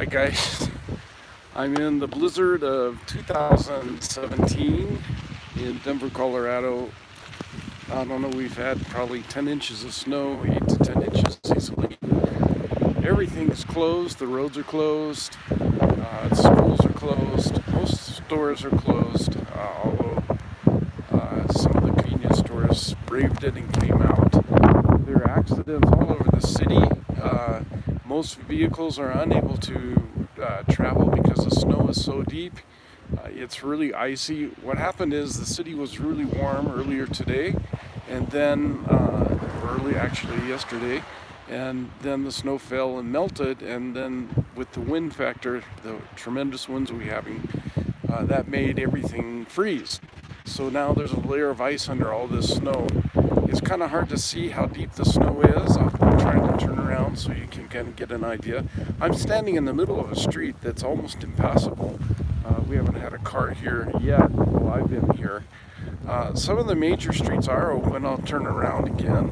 Hi guys, I'm in the blizzard of 2017 in Denver, Colorado. I don't know, we've had probably 10 inches of snow, 8 to 10 inches easily. Everything is closed, the roads are closed, schools are closed, most stores are closed, although some of the convenience stores braved it and came out. There are accidents all over the city. Most vehicles are unable to travel because the snow is so deep. It's really icy. What happened is the city was really warm earlier today, and then actually yesterday, and then the snow fell and melted, and then with the wind factor, the tremendous winds we're having, that made everything freeze. So now there's a layer of ice under all this snow. It's kind of hard to see how deep the snow is. I'm trying to turn around so you can kind of get an idea. I'm standing in the middle of a street that's almost impassable. We haven't had a car here yet while I've been here. Some of the major streets are open. I'll turn around again.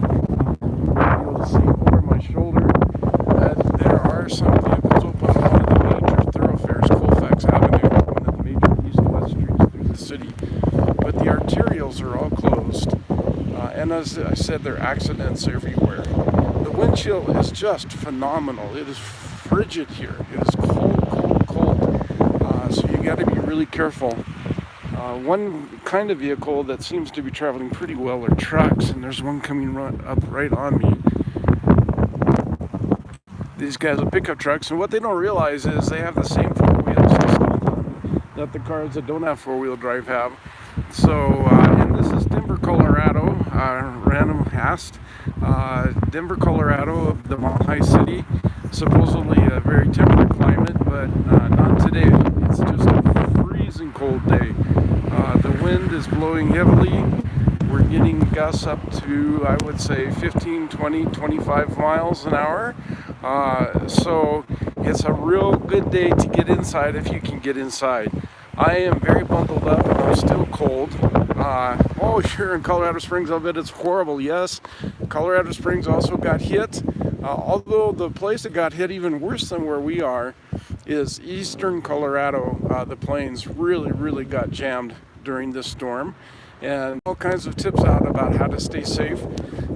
You'll see over my shoulder that there are some vehicles open on one of the major thoroughfares, Colfax Avenue, one of the major east-west streets through the city. But the arterials are all closed. And as I said, there are accidents everywhere. The wind chill is just phenomenal. It is frigid here. It is cold. So you got to be really careful. One kind of vehicle that seems to be traveling pretty well are trucks, and there's one coming up right on me. These guys are pickup trucks, and what they don't realize is they have the same four wheels that the cars that don't have four-wheel drive have. So, and this is Denver, Colorado. Random asked. Denver, Colorado, the Mile High City. Supposedly a very temperate climate, but not today. It's just a freezing cold day. The wind is blowing heavily. We're getting gusts up to, I would say, 15, 20, 25 miles an hour. So it's a real good day to get inside if you can get inside. I am very bundled up and I'm still cold. Here in Colorado Springs, I'll bet it's horrible. Yes, Colorado Springs also got hit. Although the place that got hit even worse than where we are is eastern Colorado. The plains really got jammed during this storm. And all kinds of tips out about how to stay safe.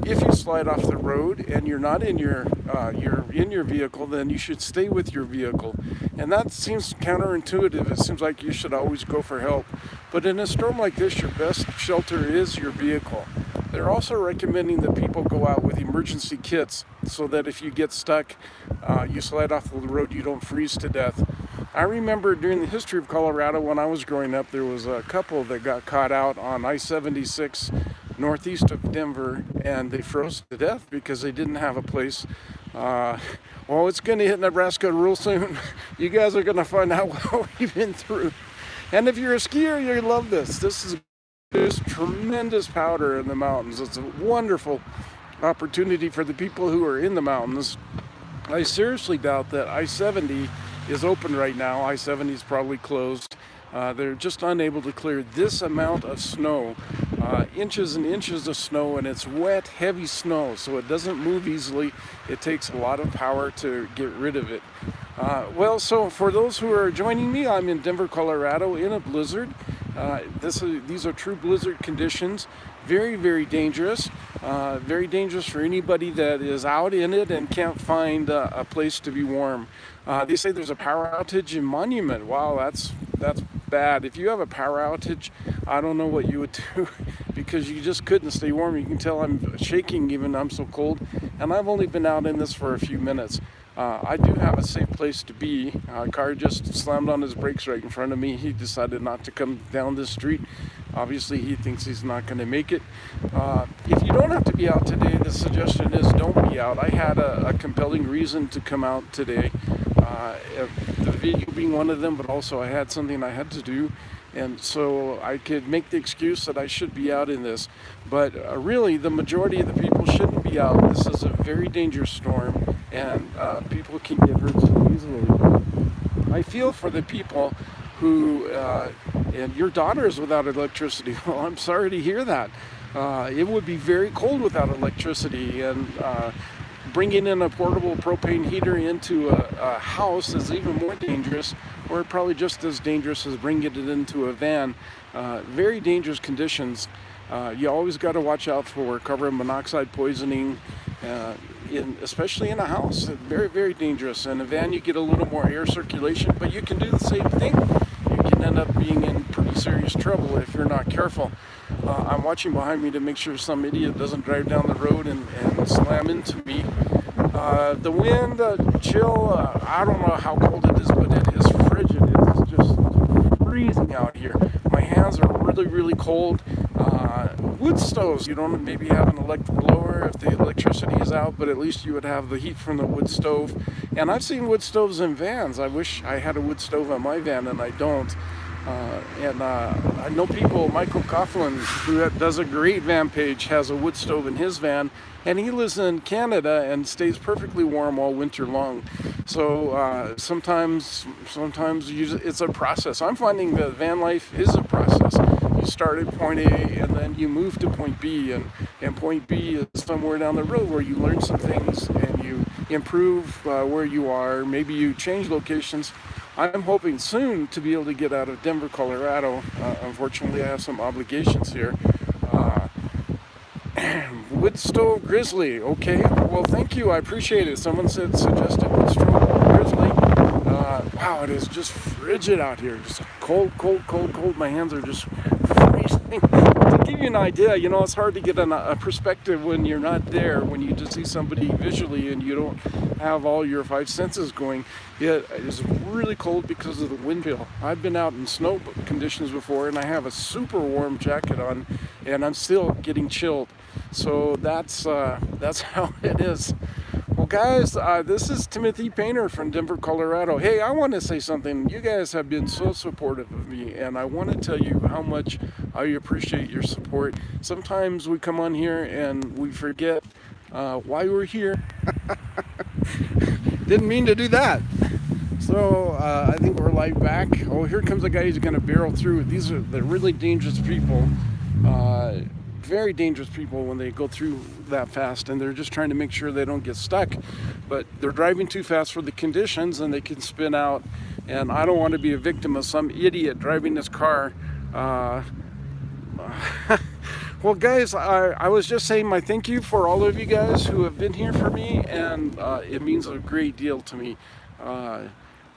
If you slide off the road and you're not in your vehicle, then you should stay with your vehicle. And that seems counterintuitive. It seems like you should always go for help. But in a storm like this, your best shelter is your vehicle. They're also recommending that people go out with emergency kits so that if you get stuck, you slide off the road, you don't freeze to death. I remember during the history of Colorado when I was growing up, there was a couple that got caught out on I-76 northeast of Denver, and they froze to death because they didn't have a place. It's going to hit Nebraska real soon. You guys are going to find out what we've been through. And if you're a skier, you love this. There's tremendous powder in the mountains. It's a wonderful opportunity for the people who are in the mountains. I seriously doubt that I-70 is open right now. I-70 is probably closed. They're just unable to clear this amount of snow, inches and inches of snow, and it's wet, heavy snow, so it doesn't move easily. It takes a lot of power to get rid of it. So for those who are joining me, I'm in Denver, Colorado in a blizzard. These are true blizzard conditions. Very dangerous. Very dangerous for anybody that is out in it and can't find a place to be warm. They say there's a power outage in Monument. Wow, that's bad. If you have a power outage, I don't know what you would do because you just couldn't stay warm. You can tell I'm shaking even. I'm so cold, and I've only been out in this for a few minutes. I do have a safe place to be. A car just slammed on his brakes right in front of me. He decided not to come down this street. Obviously, he thinks he's not going to make it. If you don't have to be out today, the suggestion is don't be out. I had a compelling reason to come out today. The video being one of them, but also I had something I had to do. And so I could make the excuse that I should be out in this. But really, the majority of the people shouldn't be out. This is a very dangerous storm, and people can get hurt so easily. I feel for the people who, and your daughter is without electricity. Well, I'm sorry to hear that. It would be very cold without electricity, and bringing in a portable propane heater into a house is even more dangerous, or probably just as dangerous as bringing it into a van. Very dangerous conditions. You always got to watch out for carbon monoxide poisoning, especially in a house. Very, very dangerous. In a van, you get a little more air circulation, but you can do the same thing. You can end up being in pretty serious trouble if you're not careful. I'm watching behind me to make sure some idiot doesn't drive down the road and slam into me. The wind, chill, I don't know how cold it is, but it is frigid. It's just freezing out here. My hands are really, really cold. Wood stoves, you don't maybe have an electric blower if the electricity is out, but at least you would have the heat from the wood stove. And I've seen wood stoves in vans. I wish I had a wood stove on my van, and I don't. I know people, Michael Coughlin, who does a great van page, has a wood stove in his van, and he lives in Canada and stays perfectly warm all winter long. So sometimes it's a process. I'm finding that van life is a process. You start at point A and then you move to point B, and point B is somewhere down the road where you learn some things and you improve where you are. Maybe you change locations. I'm hoping soon to be able to get out of Denver, Colorado. Unfortunately, I have some obligations here. Wood stove grizzly. Okay, well, thank you. I appreciate it. Someone suggested wood stove grizzly. Wow, it is just frigid out here. Just cold, cold, cold, cold. My hands are just freezing. To give you an idea, you know, it's hard to get a perspective when you're not there, when you just see somebody visually and you don't have all your five senses going. It is really cold because of the wind chill. I've been out in snow conditions before, and I have a super warm jacket on, and I'm still getting chilled. So that's how it is. Well, guys, this is Timothy Painter from Denver, Colorado. Hey, I want to say something. You guys have been so supportive of me, and I want to tell you how much I appreciate your support. Sometimes we come on here and we forget why we're here. Didn't mean to do that. So I think we're live back. Oh, here comes a guy who's going to barrel through. These are the really dangerous people. Very dangerous people when they go through that fast, and they're just trying to make sure they don't get stuck, but they're driving too fast for the conditions and they can spin out, and I don't want to be a victim of some idiot driving this car. Well, guys, I was just saying my thank you for all of you guys who have been here for me, and it means a great deal to me.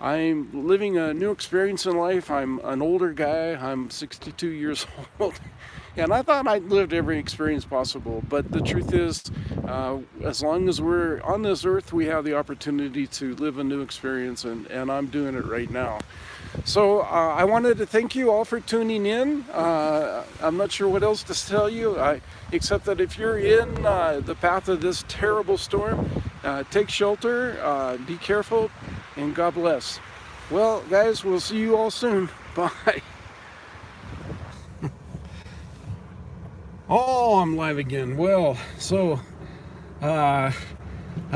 I'm living a new experience in life. I'm an older guy. I'm 62 years old. And I thought I'd lived every experience possible. But the truth is, as long as we're on this earth, we have the opportunity to live a new experience. And I'm doing it right now. So I wanted to thank you all for tuning in. I'm not sure what else to tell you, except that if you're in the path of this terrible storm, take shelter, be careful, and God bless. Well, guys, we'll see you all soon. Bye. Oh, I'm live again. Well, so I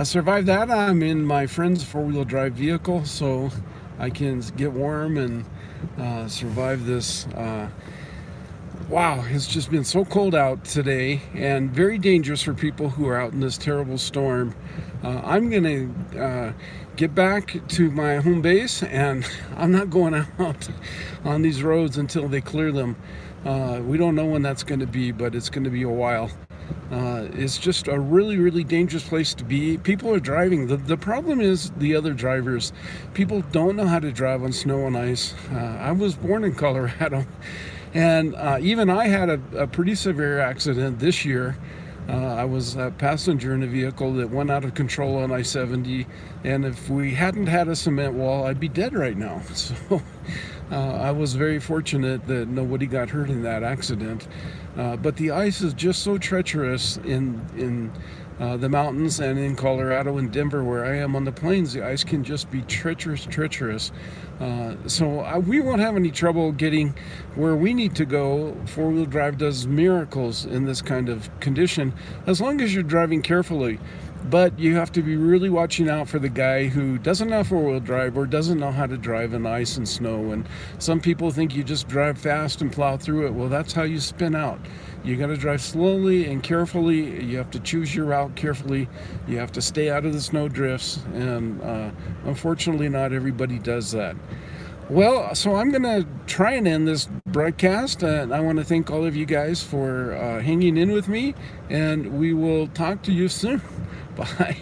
survived that. I'm in my friend's four-wheel drive vehicle, so I can get warm and survive this. Wow, it's just been so cold out today and very dangerous for people who are out in this terrible storm. I'm going to get back to my home base, and I'm not going out on these roads until they clear them. We don't know when that's going to be, but it's going to be a while. It's just a really, really dangerous place to be. People are driving. The problem is the other drivers. People don't know how to drive on snow and ice. I was born in Colorado, and even I had a pretty severe accident this year. I was a passenger in a vehicle that went out of control on I-70, and if we hadn't had a cement wall, I'd be dead right now. So I was very fortunate that nobody got hurt in that accident. But the ice is just so treacherous in the mountains and in Colorado and Denver, where I am on the plains. The ice can just be treacherous. So we won't have any trouble getting where we need to go. Four-wheel drive does miracles in this kind of condition, as long as you're driving carefully. But you have to be really watching out for the guy who doesn't know four-wheel drive or doesn't know how to drive in ice and snow. And some people think you just drive fast and plow through it. Well, that's how you spin out. You got to drive slowly and carefully. You have to choose your route carefully. You have to stay out of the snow drifts. And unfortunately, not everybody does that. Well, so I'm going to try and end this broadcast, and I want to thank all of you guys for hanging in with me, and we will talk to you soon. Bye.